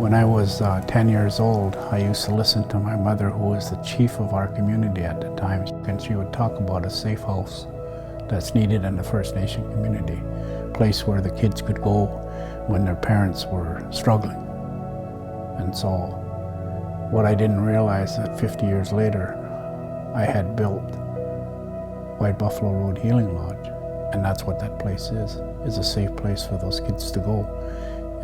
When I was 10 years old, I used to listen to my mother, who was the chief of our community at the time, and she would talk about a safe house that's needed in the First Nation community, a place where the kids could go when their parents were struggling. And so what I didn't realize that 50 years later, I had built White Buffalo Road Healing Lodge, and that's what that place is a safe place for those kids to go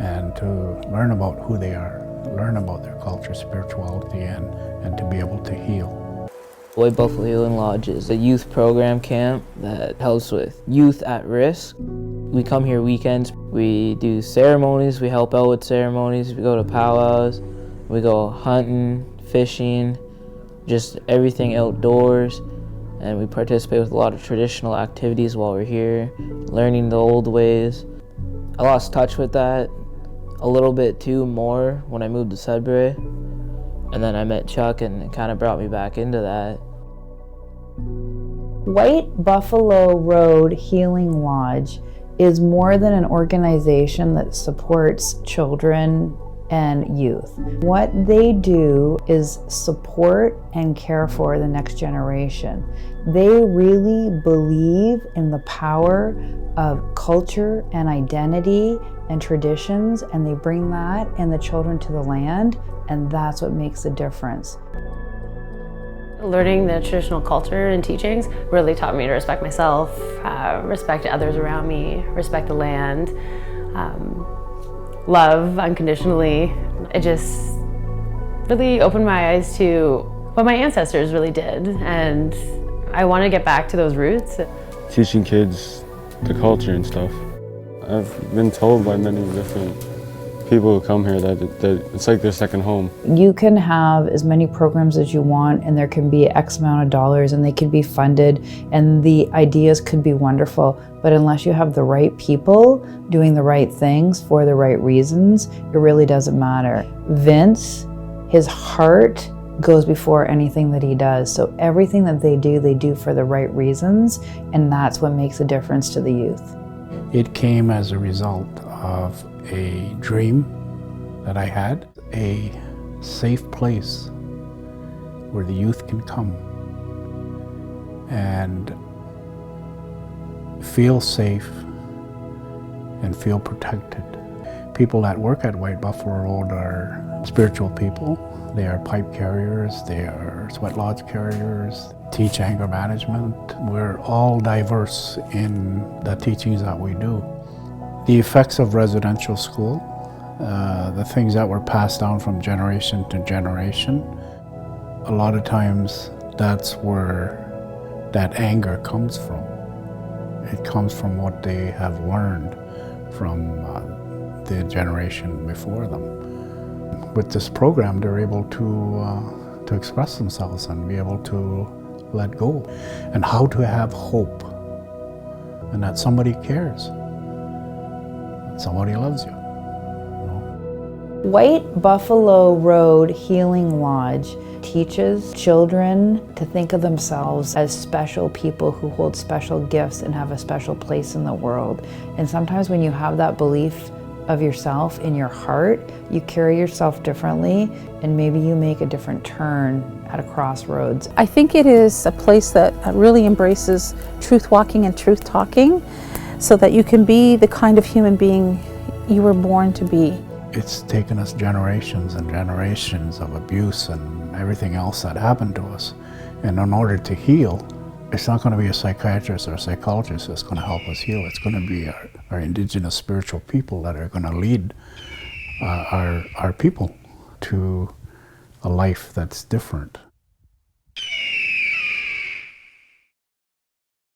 and to learn about who they are, learn about their culture, spirituality, and to be able to heal. White Buffalo Healing Lodge is a youth program camp that helps with youth at risk. We come here weekends, we do ceremonies, we help out with ceremonies, we go to powwows, we go hunting, fishing, just everything outdoors, and we participate with a lot of traditional activities while we're here, learning the old ways. I lost touch with that a little bit too more when I moved to Sudbury, and then I met Chuck and it kind of brought me back into that. White Buffalo Road Healing Lodge is more than an organization that supports children and youth. What they do is support and care for the next generation. They really believe in the power of culture and identity and traditions, and they bring that and the children to the land, and that's what makes a difference. Learning the traditional culture and teachings really taught me to respect myself, respect others around me, respect the land, love unconditionally. It just really opened my eyes to what my ancestors really did, and I want to get back to those roots. Teaching kids the culture and stuff. I've been told by many different people who come here that it's like their second home. You can have as many programs as you want, and there can be X amount of dollars, and they can be funded, and the ideas could be wonderful, but unless you have the right people doing the right things for the right reasons, it really doesn't matter. Vince, his heart goes before anything that he does, so everything that they do for the right reasons, and that's what makes a difference to the youth. It came as a result of a dream that I had, a safe place where the youth can come and feel safe and feel protected. People that work at White Buffalo Road are spiritual people. They are pipe carriers, they are sweat lodge carriers, teach anger management. We're all diverse in the teachings that we do. The effects of residential school, the things that were passed down from generation to generation, a lot of times that's where that anger comes from. It comes from what they have learned from the generation before them. With this program, they're able to express themselves and be able to let go, and how to have hope, and that somebody cares, that somebody loves you. White Buffalo Road Healing Lodge teaches children to think of themselves as special people who hold special gifts and have a special place in the world. And sometimes when you have that belief of yourself in your heart, you carry yourself differently, and maybe you make a different turn at a crossroads. I think it is a place that really embraces truth walking and truth talking, so that you can be the kind of human being you were born to be. It's taken us generations and generations of abuse and everything else that happened to us. And in order to heal, it's not going to be a psychiatrist or a psychologist that's going to help us heal. It's going to be our Indigenous spiritual people that are going to lead our people to a life that's different.